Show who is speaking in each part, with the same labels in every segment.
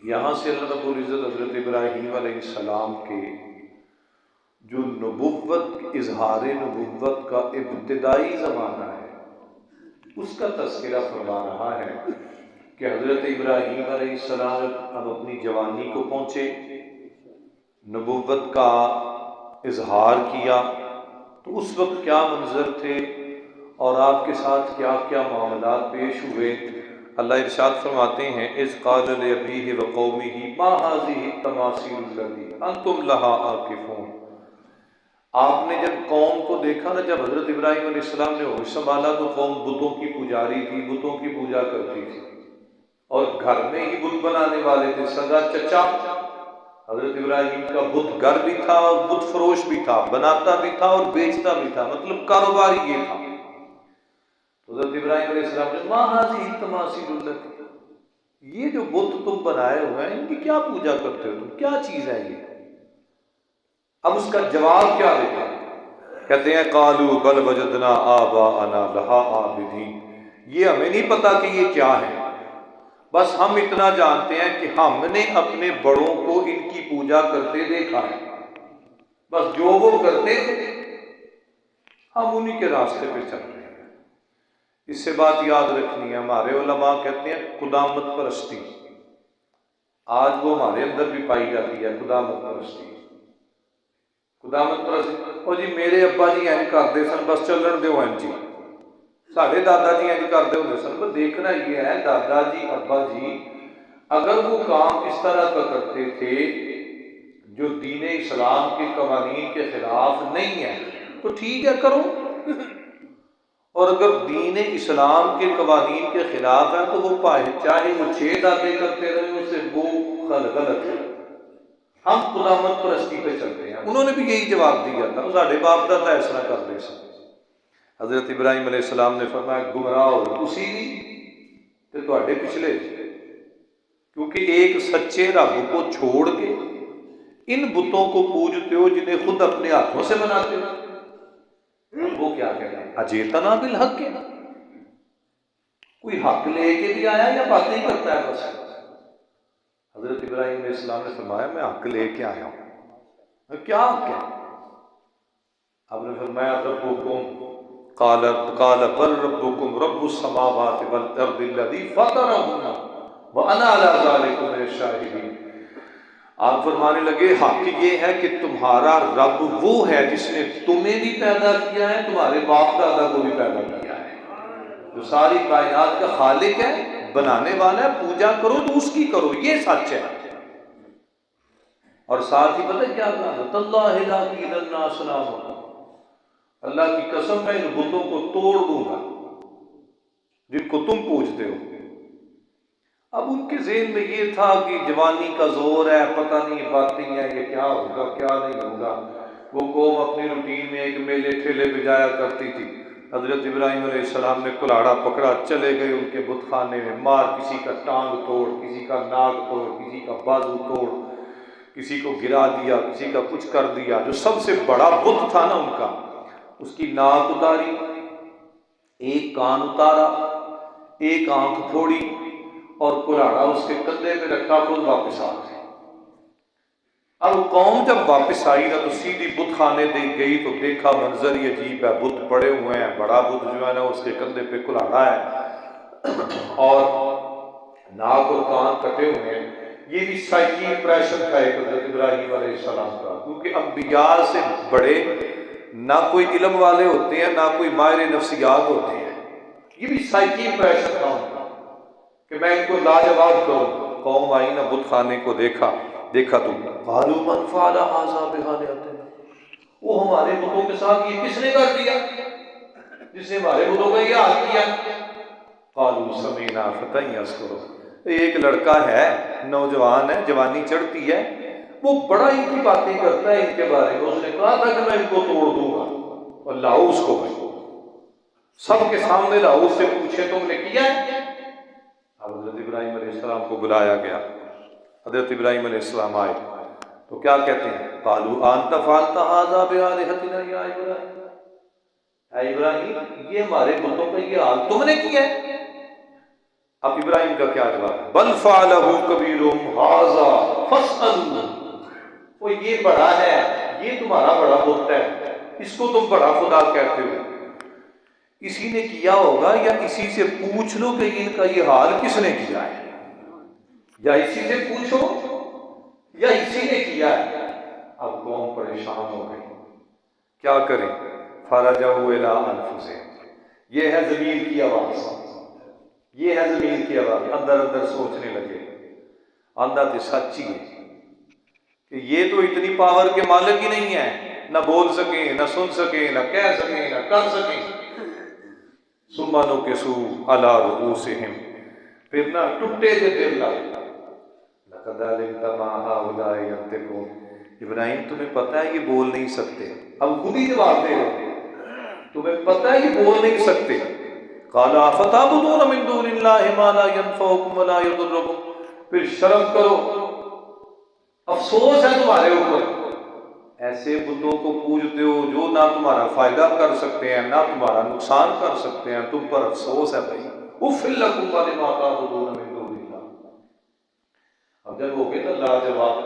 Speaker 1: यहाँ से अल्लाह रब्बुल इज़्ज़त हज़रत इब्राहीम अलैहिस्सलाम के जो नबुव्वत इजहार नबुव्वत का इब्तिदाई ज़माना है उसका तज़किरा फरमा रहा है कि हज़रत इब्राहीम अलैहिस्सलाम अब अपनी जवानी को पहुँचे, नबुव्वत का इजहार किया, तो उस वक्त क्या मंजर थे और आपके साथ क्या क्या मामलात पेश हुए। अल्लाह इरशाद फरमाते हैं, इज़ क़ाल लिअबीहि व क़ौमिहि मा हाज़िहि तमासीलु लती अंतुम लहा आकिफ़ून। आपने जब कौम को देखा ना, जब हज़रत इब्राहीम अलैहिस्सलाम ने होश संभाला तो कौम बुतों की पुजारी थी, बुतों की पूजा करती थी और घर में ही बुत बनाने वाले थे। सगा चचा हज़रत इब्राहीम का बुत घर भी था और बुत फरोश भी था, बनाता भी था और बेचता भी था, मतलब कारोबार ये था। हज़रत इब्राहीम अलैहिस्सलाम ने मा हाज़िहि तमासीलु लती, ये जो बुत तुम बनाए हुए हैं इनकी क्या पूजा करते हो तुम, क्या चीज़ है ये। अब उसका जवाब क्या देता है, कहते हैं क़ालू बल वजदना आबाअना लहा आबिदीन, ये हमें नहीं पता कि ये क्या है, बस हम इतना जानते हैं कि हमने अपने बड़ों को इनकी पूजा करते देखा है, बस जो वो करते थे हम उन्हीं के रास्ते पे चल रहे हैं। इससे बात याद रखनी है, हमारे उलमा कहते हैं खुदामत परस्ती, आज वो हमारे अंदर भी पाई जाती है। खुदामत परस्ती, खुदामत परस्ती, और जी मेरे अब्बा जी इंज करते सन, बस चलन दो इंज जी, साढ़े दादा जी इंज करते होंगे सन। बस देखना ये है, दादा जी अब्बा जी अगर वो काम इस तरह का करते थे जो दीन इस्लाम के कवानीन के खिलाफ नहीं है तो ठीक है करो, और अगर दीन इस्लाम के कवानीन के खिलाफ है तो वो चाहे वो 6 दादे करते रहे उसे वो गलत है। हम खुदामत परस्ती पे चलते हैं। उन्होंने भी यही जवाब दिया था, साढ़े बाप दादा ऐसा करते सन। हज़रत इब्राहीम अलैहिस्सलाम ने फरमाया गुमराह हो तुसी भी ते तुहाडे पिछले, क्योंकि एक सच्चे रब को छोड़ के इन बुतों को पूजते हो जिन्हें खुद अपने हाथों से बनाते हो। वो क्या कहता है, अजेतना बिल हक के, कोई हक लेके भी आया या बातें ही करता है बस। हजरत इब्राहीम अलैहिस्सलाम ने फरमाया मैं हक लेके आया हूं। क्या हक है? आपने फरमाया रब्बुकुम क़ाल बल रब्बुकुम रब्बुस समावाति वल अर्दि लज़ी फ़तरहुन्ना व अना अला ज़ालिकुम मिनश शाहिदीन। आप फरमाने लगे हक ये है कि तुम्हारा रब वो है जिसने तुम्हें भी पैदा किया है, तुम्हारे बाप दादा को भी पैदा किया है, जो सारी कायनात का खालिक है, बनाने वाला है। पूजा करो तो उसकी करो, ये सच है। और साथ ही पता क्या कहा, अल्लाह की कसम मैं इन बुतों को तोड़ दूंगा जिनको तुम पूजते हो। अब उनके ज़हन में ये था कि जवानी का जोर है, पता नहीं बातें हैं, ये क्या होगा क्या नहीं होगा। वो कौम अपनी रूटीन में एक मेले ठेले पे जाया करती थी। हज़रत इब्राहीम अलैहिस्सलाम ने कुल्हाड़ा पकड़ा, चले गए उनके बुतखाने में, मार किसी का टांग तोड़, किसी का नाक तोड़, किसी का बाजू तोड़, किसी को गिरा दिया, किसी का कुछ कर दिया। जो सबसे बड़ा बुत था ना उनका, उसकी नाक उतारी, एक कान उतारा, एक आंख फोड़ी और कुल्हाड़ा उसके कंधे पे रखा, खुद वापस आ गए। अब कौम जब वापस आई ना तो सीधी बुत खाने दे गई तो देखा मंजर ही अजीब है, बुत पड़े हुए हैं, बड़ा बुत जो है ना उसके कंधे पे कुल्हाड़ा है और नाक और कान कटे हुए हैं। ये भी साइकी इंप्रेशन था एक हज़रत इब्राहीम अलैहिस्सलाम का, क्योंकि अंबिया से बड़े ना कोई इल्म वाले होते हैं ना कोई माहिर नफ्सियात होते हैं। ये भी साइकी इंप्रेशन था उनका कि मैं इनको लाजवाब करूँ। कौम आई ना बुत खाने को देखा तो कालू मन फ़अला हाज़ा बिआलिहतिना, वो हमारे बुतों के साथ ये किसने कर दिया, जिसने हमारे बुतों का ये हाल किया। कालू समीना फतन यज़कुरुहु, एक लड़का है, नौजवान है, जवानी चढ़ती है, वो बड़ा इनकी बातें करता है इनके बारे में। उसने कहा था कि मैं इनको तोड़ दूंगा और लाओ उसको, भाई सबके सामने लाओ, उससे पूछे तुमने किया है। अब हज़रत इब्राहीम अलैहिस्सलाम को बुलाया गया। हज़रत इब्राहीम अलैहिस्सलाम आए तो क्या कहते हैं, कालू आन्ता फ़अल्ता हाज़ा बिआलिहतिना या इब्राहीम, ऐ इब्राहिम ये हमारे बुतों का ये हाल तुमने किया है। अब इब्राहिम का क्या जवाब, बल फ़अलहु कबीरुहुम हाज़ा फस्अलू, वो ये बड़ा है, ये तुम्हारा बड़ा बुत है, इसको तुम बड़ा खुदा कहते हो, इसी ने किया होगा, या इसी से पूछ लो कि इनका ये हाल किसने किया है, या इसी से पूछो या इसी ने किया है। अब कौम परेशान हो गई, क्या करें, फरजऊ इला अनफुसिहिम, ये है ज़मीर की आवाज़, ये है ज़मीर की आवाज़, अंदर अंदर सोचने लगे, आंदा तो सच ही है कि ये तो इतनी पावर के मालिक ही नहीं है, ना बोल सके, ना सुन सके, ना कह सके, ना कर सके। सुम्मा नुकिसू अला रुऊसिहिम, फिर ना टूटे जे दिल ना, इब्राहिम तुम्हें पता है ये बोल नहीं सकते, अब खुद ही जवाब दे रहे, तुम्हें पता है ये बोल नहीं सकते। क़ाला अफ़तअबुदून मिन दूनिल्लाहि मा ला यनफ़उकुम व ला यदुर्रुकुम, फिर शर्म करो, अफसोस है तुम्हारे ऊपर, ऐसे बुतों को पूजते हो जो ना तुम्हारा फायदा कर सकते हैं ना तुम्हारा नुकसान कर सकते हैं, तुम पर अफसोस है भाई। उफ़्फ़िल लकुम व लिमा ताबुदून मिन दूनिल्लाह। अब जब हो गए ना लाजवाब,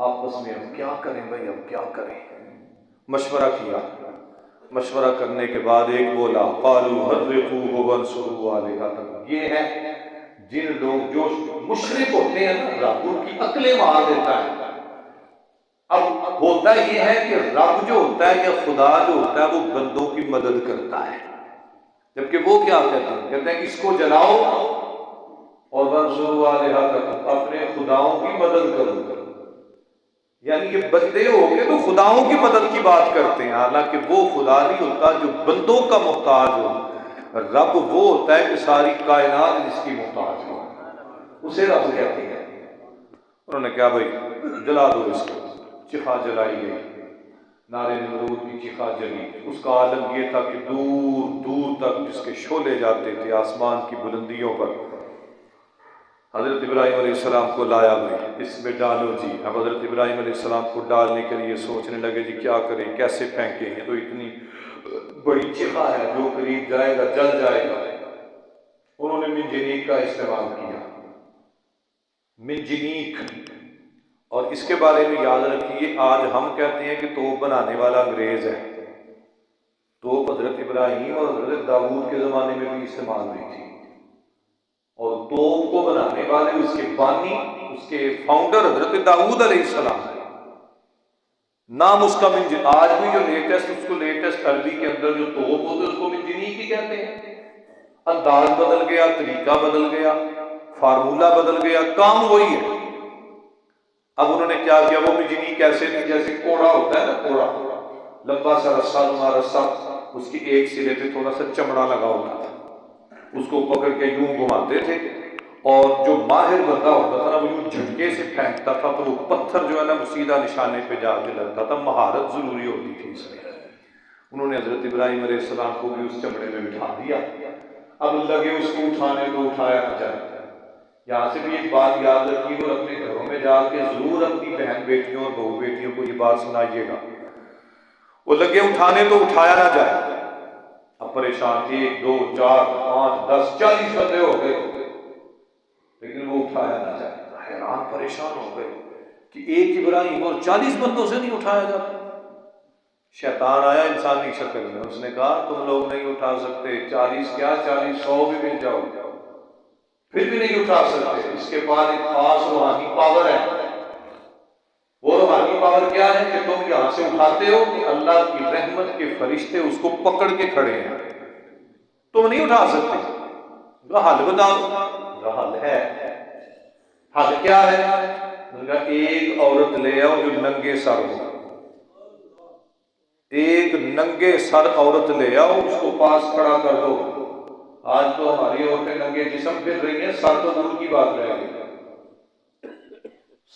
Speaker 1: आपस में अब क्या करें भाई, अब क्या करें, मशवरा किया, मशवरा करने के बाद एक बोला, क़ालू हर्रिक़ूहु वंसुरू आलिहतकुम, ये है जिन लोग जो मुशरिक होते हैं ना, रब उनकी अक्लें मार देता है। अब होता यह है कि रब जो होता है या खुदा जो होता है वो बंदों की मदद करता है, जबकि वो क्या कहते हैं इसको जलाओ और वंसुरू आलिहतकुम, अपने खुदाओं की मदद करो, यानी कि बंदे होके तो खुदाओं की मदद की बात करते हैं, हालांकि वो खुदा नहीं होता जो बंदों का मोहताज हो, रब वो होता है कि सारी कायनात जिसकी मोहताज हो, उसे रब कहते हैं। उन्होंने क्या भाई जला दो इसको, चिखा जलाई गई, नारे नमरूद की चिखा जली। उसका आलम यह था कि दूर दूर तक जिसके शोले जाते थे आसमान की बुलंदियों पर, हज़रत इब्राहीम अलैहिस्सलाम को लाया भाई इसमें डालो जी। अब हज़रत इब्राहीम अलैहिस्सलाम को डालने के लिए सोचने लगे जी क्या करें, कैसे फेंकें, ये तो इतनी बड़ी चिखा है, जो करीब जाएगा जल जाएगा। उन्होंने मिंजनीक का इस्तेमाल किया, मिंजनीक, और इसके बारे में याद रखिए आज हम कहते हैं कि तोप बनाने वाला अंग्रेज है, तोप हज़रत इब्राहीम और हज़रत दाऊद के ज़माने में भी इस्तेमाल हुई थी, और तोप को बनाने वाले उसके बानी, उसके फाउंडर हज़रत दाऊद अलैहिस्सलाम है, नाम उसका मिंजनीक। आज भी जो लेटेस्ट, उसको लेटेस्ट अरबी के अंदर जो तोप होते हैं उसको मिंजनीक ही कहते हैं। अंदाज बदल गया, तरीका बदल गया, फार्मूला बदल गया, काम वही है। अब उन्होंने क्या किया, वो मिंजनीक कैसे थी, जैसे कोड़ा होता है ना, कोड़ा लंबा सा रस्सा, नुमा रस्सा, उसकी एक सिरे पे थोड़ा सा चमड़ा लगा होता था, उसको पकड़ के यूं घुमाते थे, और जो माहिर बंदा होता था ना वो यूं झटके से फेंकता था तो वो पत्थर जो है ना वो सीधा निशाने पे जाके लगता था। महारत जरूरी होती थी इसमें। उन्होंने हजरत इब्राहीम अलैहिस्सलाम को भी उस चमड़े में बिठा दिया। अब लगे उसको उठाने को, उठाया न जाए। यहाँ से भी एक बात याद रखिए और अपने घरों में जाके जरूर अपनी बहन बेटियों और बहू बेटियों को ये बात सुनाइएगा, वो लगे उठाने तो उठाया ना जाए। अब परेशान 1 2 4 5 10 40 बंदे हो गए, लेकिन वो उठाया ना जाए। हैरान परेशान हो गए कि एक इब्राहीम और 40 बंदों से नहीं उठाया जाता। शैतान आया इंसानी शक्ल में, उसने कहा तुम लोग नहीं उठा सकते, 40 क्या 40 100 भी मिल जाओ फिर भी नहीं उठा सकते। इसके बाद एक खास रूहानी पावर है। वो रूहानी पावर क्या है कि तुम यहां से उठाते हो कि अल्लाह की रहमत के फरिश्ते उसको पकड़ के खड़े हैं, तुम नहीं उठा सकते। हल बताओ, हल है, हल क्या है? उनका एक औरत ले आओ जो नंगे सर हो, एक नंगे सर औरत ले आओ, उसको पास खड़ा कर दो। आज तो हमारी औरतें नंगे जिस्म फिर रही हैं, सर तो दूर की बात रह गई,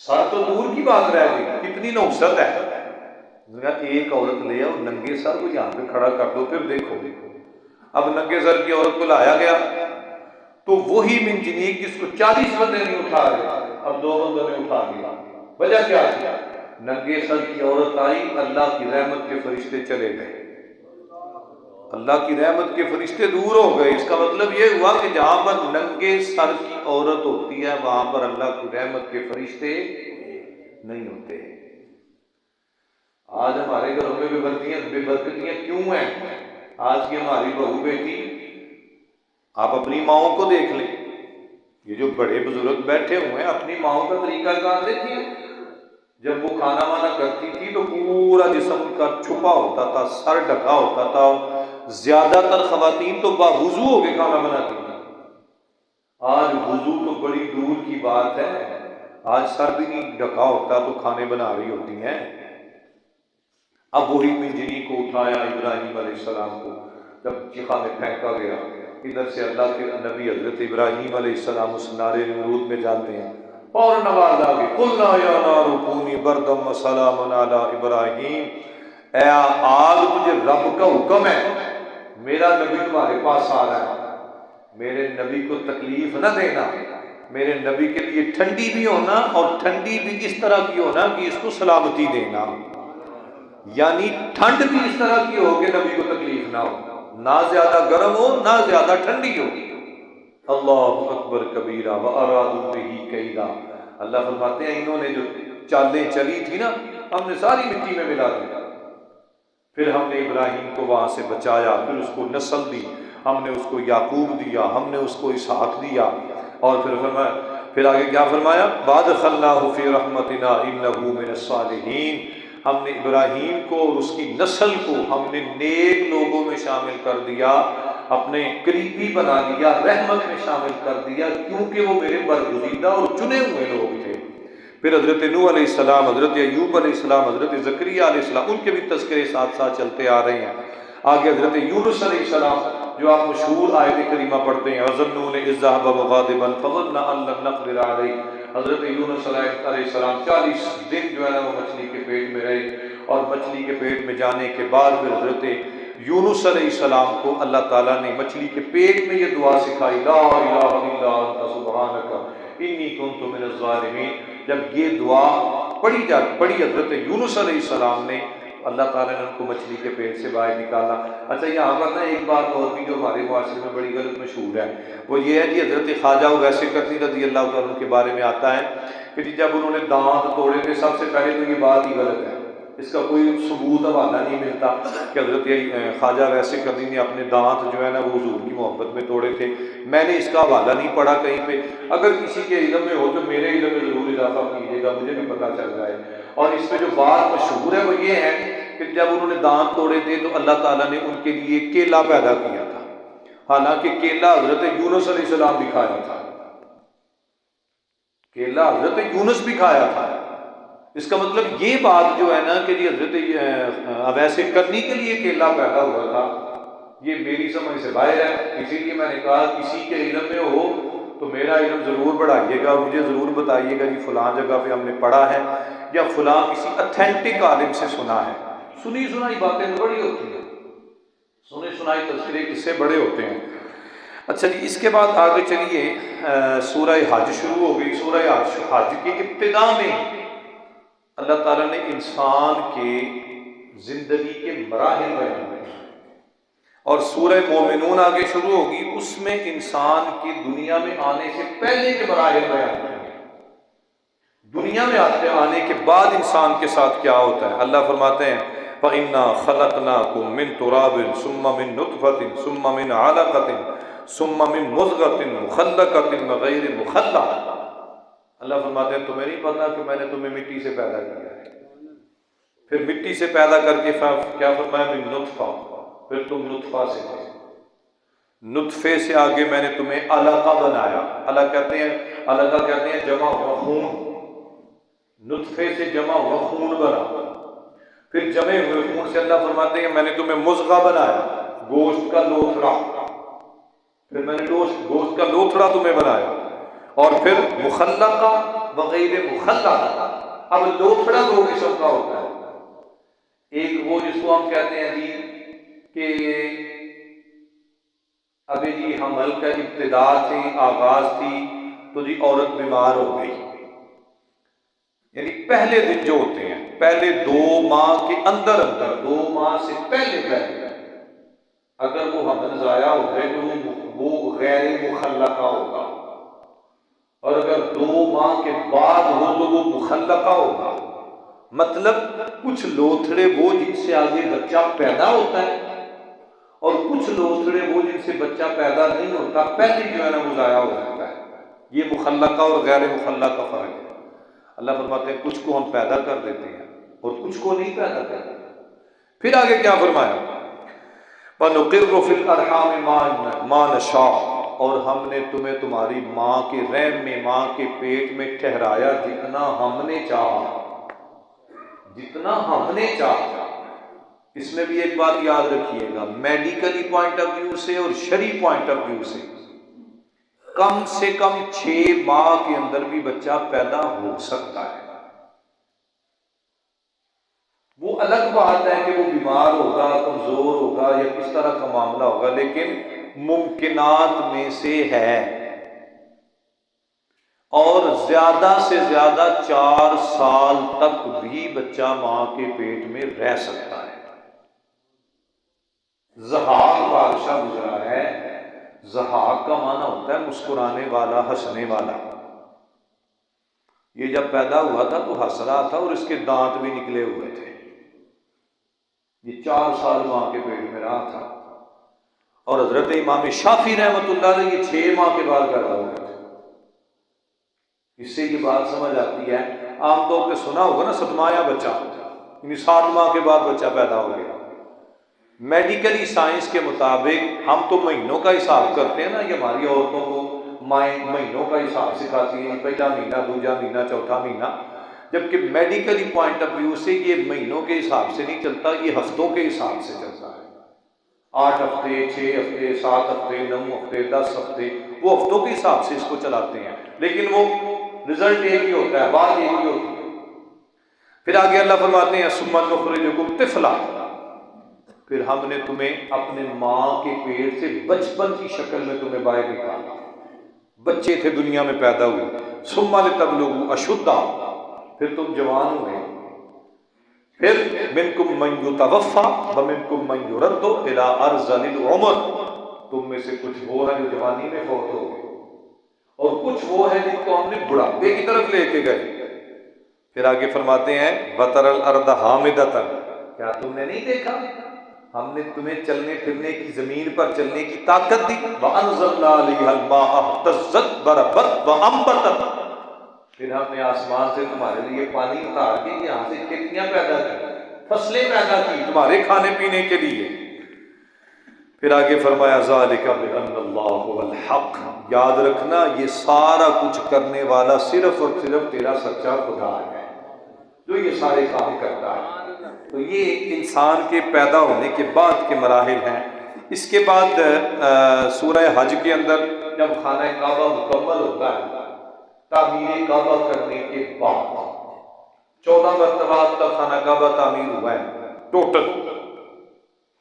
Speaker 1: सर तो दूर की बात रह गई, कितनी नौसत है। एक औरत ले आओ नंगे सर को यहाँ पे खड़ा कर दो, फिर देखो। अब नंगे सर की औरत को लाया गया तो वही मिंजनीक जिसको 40 बंदे नहीं उठा रहे, अब 2 बंदों ने उठा दिया। वजह क्या थी? नंगे सर की औरत आई, अल्लाह की रहमत के फरिश्ते चले गए। अल्लाह की रहमत के फरिश्ते दूर हो गए। इसका मतलब ये हुआ कि जहां पर नंगे सर की औरत होती है वहां पर अल्लाह की रहमत के फरिश्ते नहीं होते। आज हमारे घरों में बेबरकतियां क्यों हैं? आज की हमारी बहू बेटी, आप अपनी माओ को देख लें, ये जो बड़े बुजुर्ग बैठे हुए हैं, अपनी माओ का तरीकाकार देखिए। जब वो खाना वाना करती थी तो पूरा जिस्म उनका छुपा होता था, सर ढका होता था। ज्यादातर खवातीन तो बावुजू होकर खाना बनाती थी। आज वुजू तो बड़ी दूर की बात है, आज सर भी नहीं ढका होता तो खाने बना रही होती हैं। अब वही मिंजनी को उठाया इब्राहिम अलैहिस्सलाम को, जब चिखा में फेंका गया, इधर से अल्लाह के नबी हजरत इब्राहिम अलैहिस्सलाम उस नारे नमरूद में जाते हैं और नवाज आ गए, कुल्ला या नारु कूनी बरदम व सलामुन अला इब्राहिम, ऐ आग तुझे रब का हुक्म है, मेरा नबी तुम्हारे पास आ रहा है, मेरे नबी को तकलीफ न देना, मेरे नबी के लिए ठंडी भी होना और ठंडी भी इस तरह की होना कि इसको सलामती देना, यानी ठंड भी इस तरह की हो कि नबी को तकलीफ ना हो, ना ज्यादा गर्म हो ना ज्यादा ठंडी हो। अल्लाह अकबर कबीरा व अरादू बिही कैदा। अल्लाह फरमाते हैं इन्होंने जो चालें चली थी ना, हमने सारी मिट्टी में मिला दिया। फिर हमने इब्राहिम को वहां से बचाया, फिर उसको नस्ल दी, हमने उसको याकूब दिया, हमने उसको इसहाक दिया। और फिर फरमाया, फिर आगे क्या फरमाया, बाद खल्लाहु फी रहमतिना इन्नहु मिनस सालिहीन, हमने इब्राहिम को और उसकी नस्ल को हमने नेक लोगों में शामिल कर दिया, अपने करीबी बना लिया, रहमत में शामिल कर दिया, क्योंकि वो मेरे बरगुज़ीदा और चुने हुए लोग थे। फिर हजरत नूह अलैहिस्सलाम, हजरत अय्यूब अलैहिस्सलाम, हजरत ज़करिया अलैहिस्सलाम, उनके भी तज़किरे साथ साथ चलते आ रहे हैं। आगे हजरत यूनुस अलैहिस्सलाम, जो आप मशहूर आयत करीमा पढ़ते हैं, वज़न्नून इज़ ज़हब मुग़ादिबन फ़ज़न्ना अन लन नक़दिर अलैहि, हजरत यूनुस अलैहिस्सलाम 40 दिन जो है ना वो मछली के पेट में रहे, और मछली के पेट में जाने के बाद फिर हजरत यूनुस अलैहिस्सलाम को अल्लाह ताला ने मछली के पेट में ये दुआ सिखाई, ला इलाहा इल्ला अंता सुब्हानका इन्नी कुन्तु मिनज़ ज़ालिमीन। जब ये दुआ पढ़ी हजरत यूनुस अलैहिस्सलाम ने, अल्लाह ताला ने उनको मछली के पेट से बाहर निकाला। अच्छा, यहाँ पर ना एक बात और भी जो हमारे मुआशरे में बड़ी गलत मशहूर है, वो ये है कि हजरत ख्वाजा वैसे करनी रज़ी अल्लाह तआला के बारे में आता है कि जब उन्होंने दांत तोड़े थे, सबसे पहले तो ये बात ही गलत है, इसका कोई सबूत हवाला नहीं मिलता कि हजरत ख्वाजा वैसे करनी ने अपने दांत जो है ना वो हुजूर की मोहब्बत में तोड़े थे। मैंने इसका हवाला नहीं पढ़ा कहीं पे, अगर किसी के इल्म में हो तो मेरे इल्म में ज़रूर इजाफा कीजिएगा, मुझे भी पता चल रहा है। और इसमें जो बात मशहूर है वो ये है कि जब उन्होंने दांत तोड़े थे तो अल्लाह ताला ने उनके लिए केला पैदा किया था, हालांकि केला हजरत यूनुस अलैहिस्सलाम भी खाया था, केला हजरत यूनुस भी खाया था। इसका मतलब ये बात जो है ना कि जी हजरत वैसे करने के लिए केला पैदा हुआ था, ये मेरी समझ से बाहर है। इसीलिए मैंने कहा किसी के इल्म में हो तो मेरा इल्म ज़रूर बढ़ाइएगा, मुझे ज़रूर बताइएगा जी फलां जगह पे हमने पढ़ा है या फलां किसी अथेंटिक आलिम से सुना है। सुनी सुनाई बातें तो बड़ी होती हैं, सुने सुनाई तस्करे किससे बड़े होते हैं। अच्छा जी, इसके बाद आगे चलिए, सूरह हज शुरू हो गई। सूरह हज की इब्तिदा में अल्लाह ताला ने इंसान के जिंदगी के मराहिल बयान किए, और सूरह मोमिनून आगे शुरू होगी, उसमें इंसान के दुनिया में आने से पहले के मराहिल बयान किए, दुनिया में आने के बाद इंसान के साथ क्या होता है। अल्लाह फरमाते हैं, फ़इन्ना ख़लक़नाकुम मिन तुराबिन सुम्मा मिन नुतफ़तिन सुम्मा मिन अलक़तिन सुम्मा मिन मुज़ग़तिन मुख़ल्लक़तिन व ग़ैरि मुख़ल्लक़। अल्लाह फरमाते हैं, तुम्हें नहीं पता कि मैंने तुम्हें मिट्टी से पैदा किया है, फिर मिट्टी से पैदा करके क्या फरमाया, मिन नुतफ़ा, फिर तुम नुतफ़ा से थे, नुतफ़े से आगे मैंने तुम्हें अलक़ा बनाया। अलक़ा कहते हैं जमा हुआ खून, नुतफ़े से जमा हुआ खून बना, फिर जमे हुए खून से अल्लाह फरमाते हैं मैंने तुम्हें मुज़ग़ा बनाया, गोश्त का लोथड़ा, फिर मैंने गोश्त का लोथड़ा तुम्हें बनाया, और फिर मुख़ल्लक़ा व ग़ैर मुख़ल्लक़ा। अब लोथड़ा दो किस्म का होता है, एक वो जिसको हम कहते हैं जी कि अभी जी हमल का इब्तिदा थी, आगाज थी, तो जी औरत बीमार हो गई, यानी पहले दिन जो होते हैं, पहले 2 माह के अंदर 2 माह से पहले अगर वो हमल ज़ाया हो गए तो वो गैर मुखल्लका होगा, और अगर 2 माह के बाद हो तो वो मुखल्लका होगा। मतलब कुछ लोथड़े वो जिनसे आगे बच्चा पैदा होता है, और कुछ लोथड़े वो जिनसे बच्चा पैदा नहीं होता, पहले जो है ना वो ज़ाया हो जाता है। ये मुखल्लका और गैर मुखल्लका का फ़र्क है। अल्लाह फरमाते हैं कुछ को हम पैदा कर देते हैं और कुछ को नहीं पैदा करते। फिर आगे क्या फरमाया, वनुक़िर्रु फ़िल अरहाम मा नशा, और हमने तुम्हें तुम्हारी माँ के रहम में, माँ के पेट में ठहराया जितना हमने चाहा, जितना हमने चाहा। इसमें भी एक बात याद रखिएगा, मेडिकली पॉइंट ऑफ व्यू से और शरी पॉइंट ऑफ व्यू से कम 6 माह के अंदर भी बच्चा पैदा हो सकता है। वो अलग बात है कि वो बीमार होगा, कमजोर होगा या किस तरह का मामला होगा, लेकिन मुमकिनात में से है। और ज्यादा से ज्यादा 4 साल तक भी बच्चा मां के पेट में रह सकता है। ज़हाक बादशाह गुजरा है। ज़हाक का माना होता है मुस्कुराने वाला, हंसने वाला। ये जब पैदा हुआ था तो हंस रहा था और इसके दांत भी निकले हुए थे। ये 4 साल मां के पेट में रहा था। और हजरत इमाम शाफी रहमतुल्लाह अलैह ये 6 माह के बाद पैदा हो गए थे। इससे ये बात समझ आती है, आमतौर पे सुना होगा ना सतमाया बच्चा, 7 माह के बाद बच्चा पैदा हो गया। मेडिकली साइंस के मुताबिक हम तो महीनों का हिसाब करते हैं ना, ये हमारी औरतों को माएँ महीनों का हिसाब सिखाती हैं, पहला महीना, दूसरा महीना, चौथा महीना। जबकि मेडिकली पॉइंट ऑफ व्यू से ये महीनों के हिसाब से नहीं चलता, ये हफ्तों के हिसाब से चलता है। 8 हफ्ते, 6 हफ्ते, 7 हफ्ते, 9 हफ्ते, 10 हफ्ते, वो हफ्तों के हिसाब से इसको चलाते हैं, लेकिन वो रिजल्ट एक ही होता है, बात एक ही होती है। फिर आगे अल्लाह फरमाते हैं सुम्मा नुखरिजुकुम तिफ़ला, फिर हमने तुम्हें अपने माँ के पेट से बचपन की शक्ल में तुम्हें बाहर निकाला। बच्चे थे, दुनिया में पैदा हुए। सुम्मा लितबलुगु अशुद्धा, फिर तुम जवान हुए। फिर मिनकुम मन युतवफ़्फ़ा व मिनकुम मन युरद्दु इला अर्ज़लिल उम्र, तुम में से कुछ वो है जो जवानी में फौत हो गए, और कुछ वो है जिनको हमने बुढ़ापे की तरफ लेके गए। फिर आगे फरमाते हैं वतरल अर्द हामिदतन, क्या तुमने नहीं देखा हमने तुम्हें चलने फिरने की, जमीन पर चलने की ताकत दी। वअन्ज़लना अलैहल माअ इह्तज़्ज़त बरबत व अंबतत, फिर हमने आसमान से तुम्हारे लिए पानी उतार के यहाँ से खेतियां पैदा की, फसलें पैदा की तुम्हारे खाने पीने के लिए। फिर आगे फरमाया ज़ालिका बिअन्नल्लाहु वल हक़, याद रखना ये सारा कुछ करने वाला सिर्फ और सिर्फ तेरा सच्चा खुदा है जो ये सारे काम करता है। तो ये इंसान के पैदा होने के बाद के मराहिल हैं। इसके बाद सूरह हज के अंदर जब खाना काबा मुकम्मल होता है, तामीर काबा करने के बाद 14 मरतबा अब तक खाना काबा तामीर हुआ है टोटल।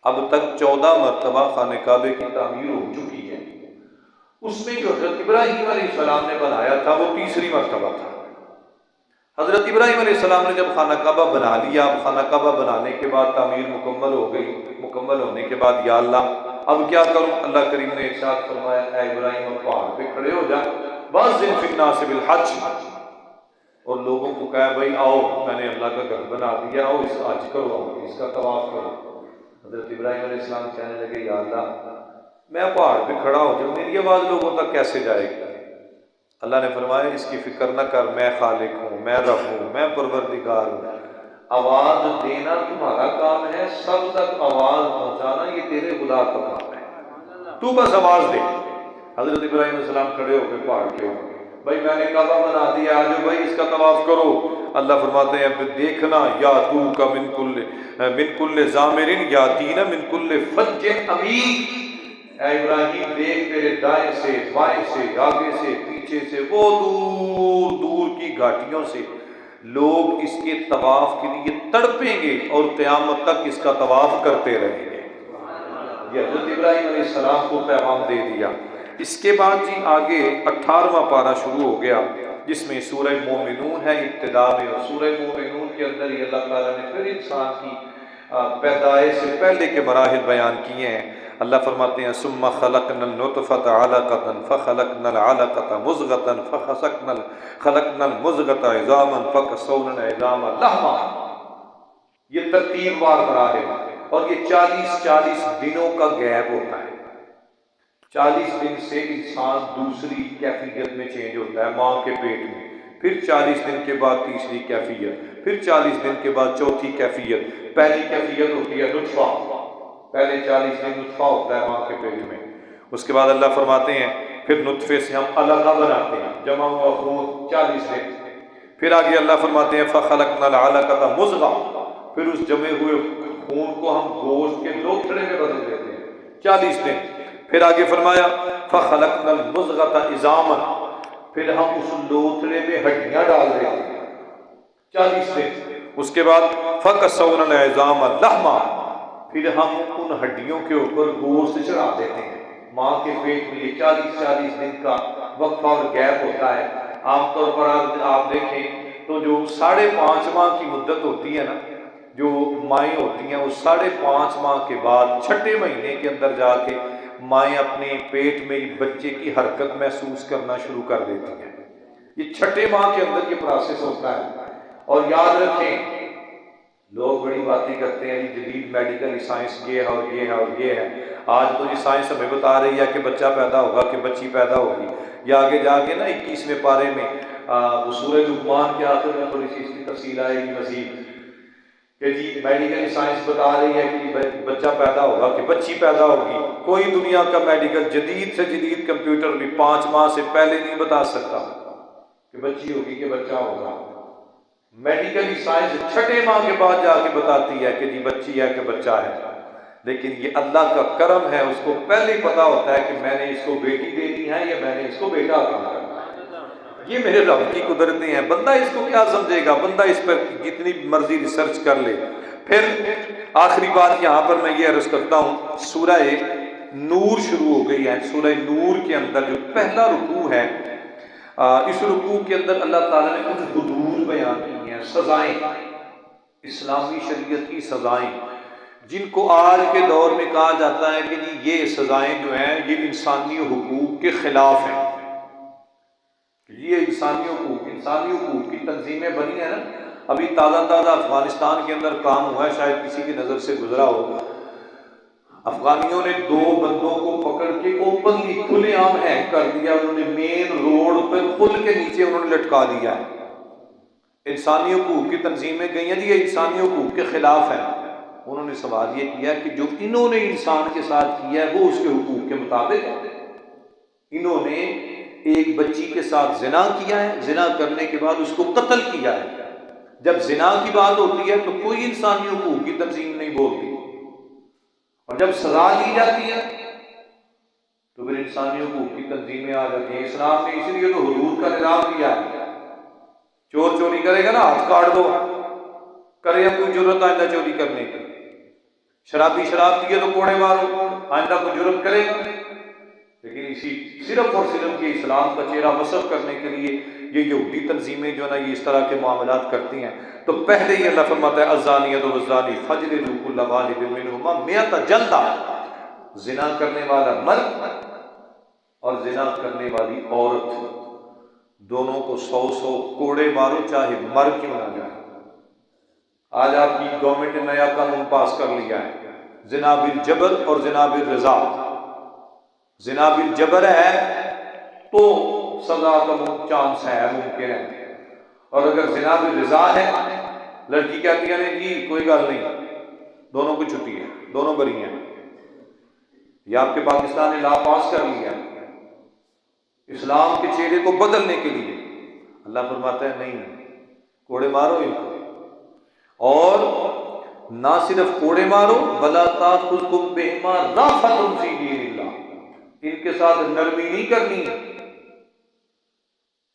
Speaker 1: अब तक 14 मरतबा खाने काबे की तामीर हो चुकी है। उसमें जो हजरत इब्राहीम अलैहिस्सलाम ने बनाया था वो 3री मरतबा था। हजरत इब्राहीम अलैहिस्सलाम ने जब खाना काबा बना लिया, अब खाना काबा बनाने के बाद तामीर मुकम्मल हो गई। मुकम्मल होने के बाद या अल्लाह अब क्या करूं, अल्लाह करीम ने इरशाद फरमाया ऐ इब्राहीम अब पहाड़ पे खड़े हो जा, वअज़्ज़िन फिन्नास बिल हज, और लोगों को कहा भाई आओ मैंने अल्लाह का घर बना दिया, आओ इस हज करो, इसका तवाफ करो। हजरत इब्राहीम अलैहिस्सलाम कहने लगे या अल्लाह मैं पहाड़ पे खड़ा हो जाऊं, मेरी आवाज़ लोगों तक कैसे जाएगी। अल्लाह ने फरमाया इसकी फिक्र न कर, मैं खालिक हूँ, मैं रब हूँ, मैं परवरदिगार हूँ। आवाज देना तुम्हारा काम है, सब तक आवाज पहुंचाना ये तेरे खुदा का काम है, तू बस आवाज दे। हजरत इब्राहीम अलैहिस्सलाम खड़े होकर पहाड़ के ऊपर, भाई मैंने काबा बना दिया, आज भाई इसका तवाफ करो। अल्लाह फरमाते हैं अब देखना या तू का मिनकुल्ले जामिरिन या तीना मिनकुल्ले फज्ज अमीर, इब्राहिम देख तेरे दाएं से, बाएं से, आगे से, पीछे से, वो दूर दूर की घाटियों से लोग इसके तवाफ के लिए तड़पेंगे और क़यामत तक इसका तवाफ करते रहेंगे। ये हज़रत इब्राहीम अलैहिस्सलाम को पैगाम दे दिया। इसके बाद जी आगे 18वां पारा शुरू हो गया जिसमें सूरह मोमिनून है इब्तिदा में, और सूरह मोमिनून के अंदर ही अल्लाह ताला ने फिर इंसान की पैदाइश से पहले के मराहिल बयान किए हैं। अल्लाह फरमाते हैं सुम्मा खलकनल नुतफत अलक़तन फ़खलकनल अलक़त मुज़ग़तन फ़खलकनल मुज़ग़त इज़ामन फ़कसौनल इज़ाम लहमा। ये तरतीबवार मराहिल और ये 40-40 दिनों का गैप होता है। 40 दिन से इंसान दूसरी कैफियत में चेंज होता है माँ के पेट में, फिर 40 दिन के बाद तीसरी कैफियत, फिर 40 दिन के बाद चौथी कैफियत। पहली कैफियत होती है नुत्फा, पहले 40 दिन नुत्फा होता है माँ के पेट में। उसके बाद अल्लाह फरमाते हैं फिर नुत्फे से हम अलगा बनाते हैं, जमा हुआ खून 40 दिन। फिर आगे अल्लाह फरमाते हैं फ़खलकनल अलक़त मुज़ग़ा, फिर उस जमे हुए खून को हम गोश्त के लोथड़े में बदल देते हैं 40 दिन। फिर आगे फरमाया फ़खलकनल मुज़ग़त इज़ामन, फिर हम उस लोथड़े में हड्डियां डाल देते हैं 40 दिन। उसके बाद फ़कसौनल इज़ाम लहमा, फिर हम उन हड्डियों के ऊपर गोश्त चढ़ा देते हैं। माँ के पेट में ये 40-40 दिन का वक्फा और गैप होता है। आमतौर पर आप देखें तो जो 5.5 माह की मुद्दत होती है ना, जो माएँ होती हैं, वो 5.5 माह के बाद 6ठे महीने के अंदर जाके माएँ अपने पेट में बच्चे की हरकत महसूस करना शुरू कर देती हैं। ये 6ठे माह के अंदर ये प्रोसेस होता है। और याद रखें, लोग बड़ी बातें करते हैं जी जदीद मेडिकल साइंस ये है और ये है और ये है। आज तो ये साइंस हमें बता रही है कि बच्चा पैदा होगा कि बच्ची पैदा होगी। या आगे जाके ना 21वें पारे में सूरह लुक़मान के आखिर में थोड़ी सी इसकी तफसील आएगी मज़ीद कि जी मेडिकल साइंस बता रही है कि बच्चा पैदा होगा कि बच्ची पैदा होगी। कोई दुनिया का मेडिकल जदीद से जदीद कंप्यूटर भी 5 माह से पहले नहीं बता सकता कि बच्ची होगी कि बच्चा होगा। मेडिकल साइंस 6ठे माह के बाद जाके बताती है कि जी बच्ची है कि बच्चा है। लेकिन ये अल्लाह का करम है, उसको पहले ही पता होता है कि मैंने इसको बेटी देनी है या मैंने इसको बेटा करना है। ये मेरे रब की कुदरतें हैं, बंदा इसको क्या समझेगा, बंदा इस पर जितनी मर्जी रिसर्च कर ले। फिर आखिरी बात यहाँ पर मैं ये अर्ज करता हूँ, सूरह नूर शुरू हो गई है। सूरह नूर के अंदर जो पहला रुकू है, इस रुकू के अंदर अल्लाह ताला ने कुछ हुदूद बयान की हैं, सजाएं, इस्लामी शरीयत की सजाएं, जिनको आज के दौर में कहा जाता है कि जी ये सजाएं जो हैं ये इंसानी हुकूक के खिलाफ हैं। ये इंसानी हुकूक की तंजीमें बनी है ना। अभी ताज़ा अफगानिस्तान के अंदर काम हुआ है, शायद किसी की नज़र से गुजरा हो। अफगानियों ने 2 बंदों को पकड़ के ओपनली खुलेआम हैंग कर दिया। उन्होंने मेन रोड पर पुल के नीचे उन्होंने लटका दिया है। इंसानी हुकूक की तंजीमें गई हैं जी ये इंसानी हुकूक के खिलाफ है। उन्होंने सवाल ये किया कि जो इन्होंने इंसान के साथ किया है वो उसके हुकूक के मुताबिक है। इन्होंने एक बच्ची के साथ जिना किया है, जिना करने के बाद उसको कत्ल किया है। जब जिना की बात होती है तो कोई इंसानी हुकूक की तंजीम नहीं बोलती, और जब सजा दी जाती है तो फिर इंसानी हुकूक की तंजीमें आ जाती हैं। इस्लाम ने इसलिए तो हुदूद का निज़ाम दिया है। चोर चोरी करेगा ना हाथ काट दो, करे कोई जरूरत आइंदा चोरी करने की। शराबी शराब पिए तो कोड़े मारो, आइंदा कोई जरूरत करेगा। लेकिन इसी सिर्फ और सिर्फ ये इस्लाम का चेहरा मसफ करने के लिए ये यहूदी तंजीमें जो ना ये इस तरह के मामलात करती हैं। तो पहले ही अल्लाह फरमाता है अज़्ज़ानियतु वज़्ज़ानी फ़ज्लिदू कुल्ला वाहिदिन मिनहुमा मिअता जल्दा, जिना करने वाला मर्द और जिना करने वाली औरत दोनों को 100 कोड़े मारो, चाहे मर क्यों ना जाए। आज आपकी गवर्नमेंट ने नया कानून पास कर लिया है, जिना बिल जबर और जिना बिल रजा। जिना बिल जबर है तो सजा का चांस है, मुमकिन है। और अगर जिना बिल रजा है, लड़की कहती है नहीं जी कोई गल नहीं, दोनों को छुट्टी है, दोनों बरी हैं। यह आपके पाकिस्तान ने लॉ पास कर लिया इस्लाम के चेहरे को बदलने के लिए। अल्लाह फरमाता है नहीं, कोड़े मारो इनको। और ना सिर्फ कोड़े मारो, बला ताखुज़कुम बिहिमा राफ़तुन फ़ी दीनिल्लाह, इनके साथ नरमी नहीं करनी है।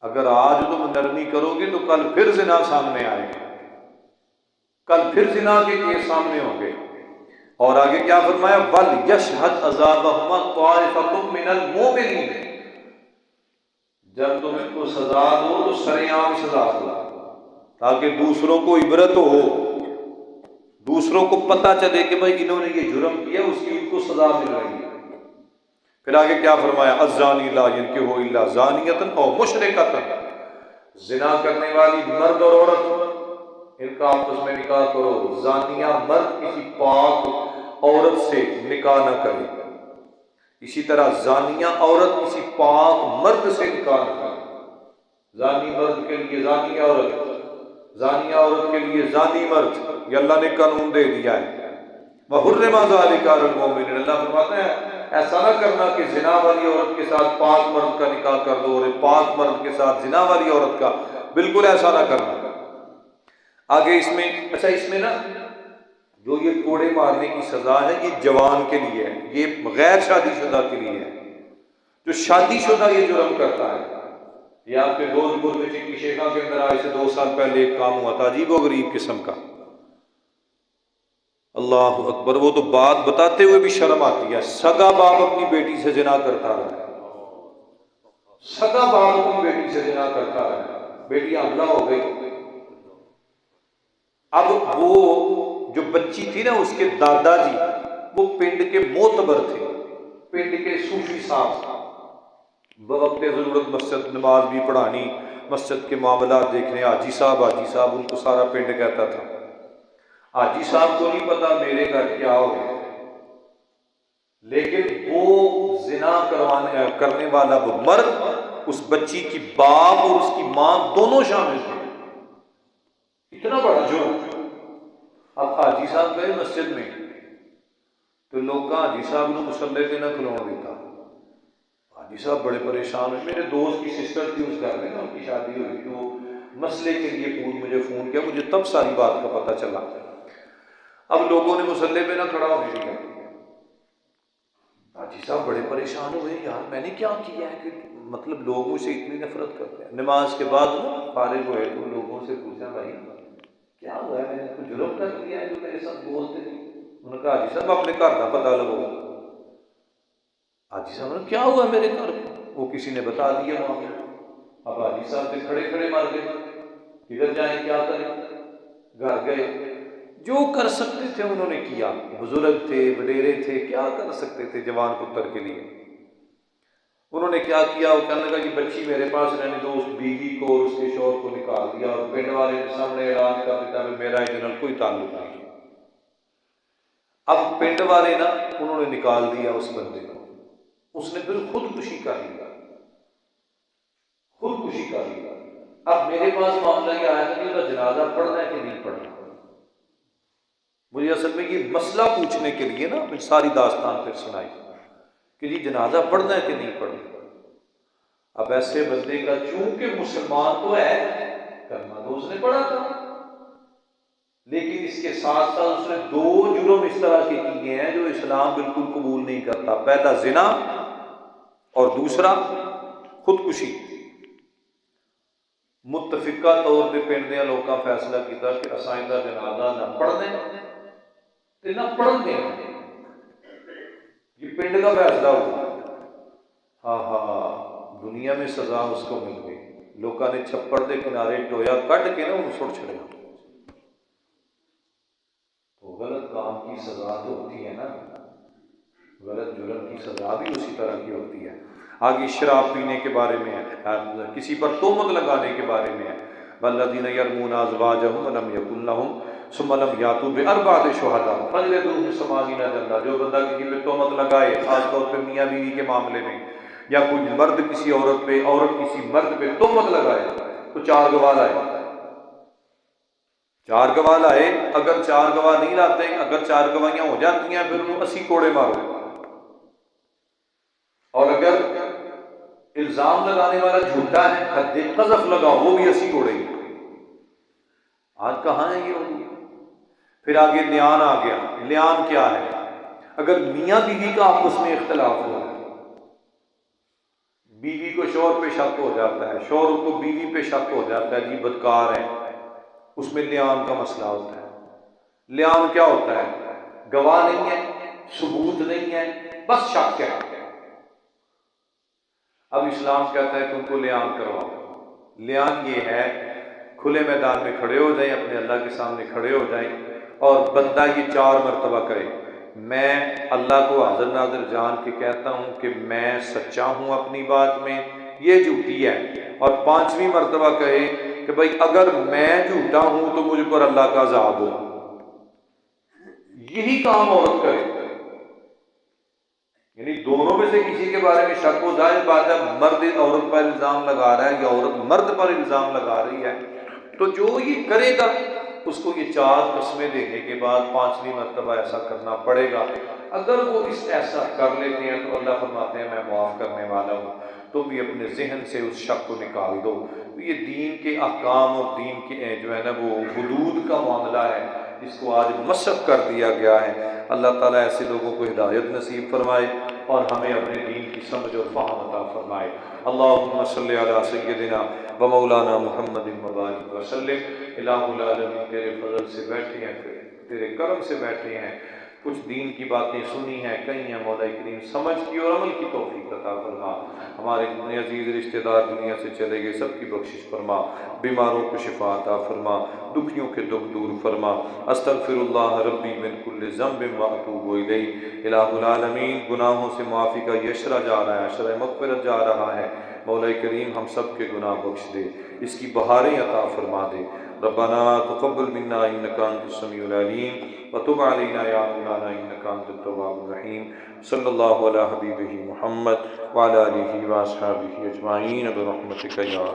Speaker 1: अगर आज तुम नरमी करोगे तो कल फिर जिना सामने आएगा, कल फिर जिना के केस सामने होंगे। और आगे क्या फरमाया, वल यशहद अज़ाबहुमा ताइफ़तुम मिनल मोमिनीन, जब तुम इनको सजा दो तो सरेआम सजा दो ताकि दूसरों को इबरत हो। दूसरों को पता चले कि भाई इन्होंने ये जुर्म किया, उसकी इनको सजा मिल रही है। फिर आगे क्या फरमाया, अज़्ज़ानी ला यनकिहु इल्ला ज़ानियतन औ मुशरिकतन, जिना करने वाली मर्द और औरत, इनका आपस में निकाह करो। जानिया मर्द किसी पाक औरत से निकाह न करे, इसी तरह जानिया औरत किसी पाक मर्द से निकाह न करे। जानी मर्द के लिए जानी औरत, जानिया औरत के लिए जानी मर्द, ये अल्लाह ने कानून दे दिया है। वहुर्रिमा ज़ालिका अलल मुमिनीन, अल्लाह फरमाता है ऐसा ना करना कि जिना वाली औरत के साथ पाक मर्द का निकाह कर दो और पाक मर्द के साथ जिना वाली औरत का, बिल्कुल ऐसा ना करना। आगे इसमें, अच्छा इसमें ना जो ये कोड़े मारने की सजा है ये जवान के लिए है, ये गैर शादीशुदा के लिए है। जो शादीशुदा ये जुर्म करता है, ये आपके गोलपुर में चिट्टी शेखा के अंदर आज से 2 साल पहले एक काम हुआ था अजीबो गरीब किस्म का, अल्लाह अकबर, वो तो बात बताते हुए भी शर्म आती है। सगा बाप अपनी बेटी से जिना करता रहा, सगा बाप अपनी बेटी से जिना करता रहा, बेटी हमला हो गई। अब वो जो बच्ची थी ना, उसके दादाजी वो पिंड के मोतबर थे, पिंड के सूफी साहब, वक्त ज़रूरत मस्जिद नमाज भी पढ़ानी, मस्जिद के मामला देखने, हाजी साहब उनको सारा पिंड कहता था। हाजी साहब को नहीं पता मेरे घर क्या हो गया, लेकिन वो जिना करने वाला वो मर्द, उस बच्ची की बाप और उसकी मां दोनों शामिल थे। इतना बड़ा जुर्म। अब हाजी साहब गए मस्जिद में तो लोग हाजी साहब ने मुसल्ले पे ना खिलौना देता। हाजी साहब बड़े परेशान हुए। मेरे दोस्त की सिस्टर थी उस घर में ना, उनकी शादी हुई, तो मसले के लिए मुझे फ़ोन किया, मुझे तब सारी बात का पता चला। अब लोगों ने मुसल्ले पे ना खड़ा होने दिया। हाजी साहब बड़े परेशान हुए, यार मैंने क्या किया है कि मतलब लोग मुझसे इतनी नफरत करते हैं। नमाज के बाद ना फारिग हुए तो लोगों से पूछा, भाई क्या हुआ है, मैंने कुछ जुर्म कर दिया है जो मेरे साथ बोलते नहीं? उन्होंने कहा हाजी साहब अपने घर का पता लगाओ। हाजी साहब ने क्या हुआ मेरे घर को, वो किसी ने बता दिया वहां पे। अब हाजी साहब से खड़े खड़े मार गए, किधर जाए क्या करें। घर गए, जो कर सकते थे उन्होंने किया। बुजुर्ग थे, वडेरे थे, क्या कर सकते थे जवान पुत्र के लिए। उन्होंने क्या किया, वो कहने लगा कि बच्ची मेरे पास रहने दो। उस बीवी को और उसके शौहर को निकाल दिया और पिंड वाले के सामने ऐलान कर दिया कि मेरा इधर कोई ताल्लुक नहीं। अब पिंड वाले ना उन्होंने निकाल दिया उस बंदे को, उसने फिर खुदकुशी कर लिया, खुदकुशी कर लिया। अब मेरे पास मामला ये आया था कि उसका जनाजा पढ़ना है कि नहीं पढ़ना। मुझे असल में ये मसला पूछने के लिए ना सारी दास्तान फिर सुनाई कि जी जनाजा पढ़ना है कि नहीं पढ़ना। अब ऐसे बंदे का, चूंकि मुसलमान तो है, कलमा तो उसने पढ़ा था, लेकिन इसके साथ साथ उसने 2 जुर्म इस तरह के किए हैं जो इस्लाम बिल्कुल कबूल नहीं करता। पहला जिना और दूसरा खुदकुशी। मुतफिका तौर पर पिंड के लोगों का फैसला किया कि असां इहदा जनाजा ना पढ़ने ते ना पढ़न देना। ये पिंड का फैसला हुआ। हाँ, दुनिया में सजा उसको मिल गई। लोगों ने छप्पड़ के किनारे टोया कट के ना उन्हें सुट छड़िया। तो गलत काम की सजा तो होती है ना, गलत जुर्म की सजा भी उसी तरह की होती है। आगे शराब पीने के बारे में है, किसी पर तोहमत लगाने के बारे में है। वल्लज़ीना यरमूना अज़वाजहुम वलम यकुन लहुम सुम्मा लम यातू बिअरबाति शुहदा फजलिदूहुम समानीना जल्दा। जो बंदा किसी पे तोहमत लगाए, खासतौर पर मियाँ बीवी के मामले में, या कोई मर्द किसी औरत पे, औरत किसी मर्द पे तोहमत लगाए, तो 4 गवाह लाए। 4 गवाह लाए। अगर 4 गवाह नहीं लाते, अगर 4 गवाहियां हो जाती हैं, फिर उन्हें 80 कोड़े मारो। और अगर इल्जाम लगाने वाला झूठा है, हद्दे कज़फ लगाओ, वो भी 80 कोड़े। आज कहाँ है ये होगी। फिर आगे लियान आ गया। लियान क्या है? अगर मियाँ बीवी का आपस में इख्तलाफ हुआ है, बीवी को शौहर पे शक हो जाता है, शौहर को बीवी पे शक हो जाता है, जी बदकार है, उसमें लियान का मसला होता है। लियान क्या होता है? गवाह नहीं है, सबूत नहीं है, बस शक है। अब इस्लाम कहता है कि उनको लियान करवाओ। लियान ये है, खुले मैदान में खड़े हो जाए, अपने अल्लाह के सामने खड़े हो जाए और बंदा ये 4 मरतबा करे, मैं अल्लाह को हाज़िर नाज़िर जान के कहता हूँ कि मैं सच्चा हूँ अपनी बात में, ये झूठी है, और 5वीं मरतबा कहे कि भाई अगर मैं झूठा हूँ तो मुझ पर अल्लाह का अज़ाब हो, यही काम औरत करे। यानी दोनों में से किसी के बारे में शक हो, जाहिर बात है मर्द औरत पर इल्ज़ाम लगा रहा है या औरत मर्द पर इल्ज़ाम लगा रही है, तो जो ये करेगा उसको ये 4 कस्में देने के बाद 5वीं मरतबा ऐसा करना पड़ेगा। अगर वो इस ऐसा कर लेते हैं तो अल्लाह फरमाते हैं मैं माफ़ करने वाला हूँ, तो भी अपने जहन से उस शक को निकाल दो। तो ये दीन के अहकाम और दीन के जो है ना वो हुदूद का मामला है, इसको आज मसख कर दिया गया है। अल्लाह ताला ऐसे लोगों को हिदायत नसीब फरमाए और हमें अपने दीन की समझ और फ़हम अता फरमाए। अल्लाहुम्मा सल्लि अला सय्यदिना व मौलाना मुहम्मदिन व बारिक व सल्लिम। इलाहुल आलमीन तेरे फजल से बैठे हैं, तेरे करम से बैठे हैं, कुछ दीन की बातें सुनी हैं, कई हैं मौला करीम समझ की और अमल की तौफीक अता फरमा। हमारे जितने अजीज़ रिश्तेदार दुनिया से चले गए सबकी बख्शिश फरमा, बीमारों को शिफा अता फरमा, दुखियों के दुख दूर फरमा। अस्तगफिरुल्लाह रब्बी मिन कुल्लि ज़ंबिन व अतूबु इलैहि। इलाहुल आलमीन गुनाहों से माफ़ी का यशरा जा रहा है, अशरा मग़फ़िरत जा रहा है, मौला करीम हम सब के गुनाह बख्श दे, इसकी बहारें अता फरमा दे। रब्बना तक़ब्बल मिन्ना इन्नका अंतस समीउल अलीम व तुब अलैना या मौलाना इन्नका अंतत तव्वाबुर रहीम। सल्लल्लाहु अला हबीबिही मुहम्मद व अला आलिहि व अस्हाबिही अजमाईन बिरहमतिका या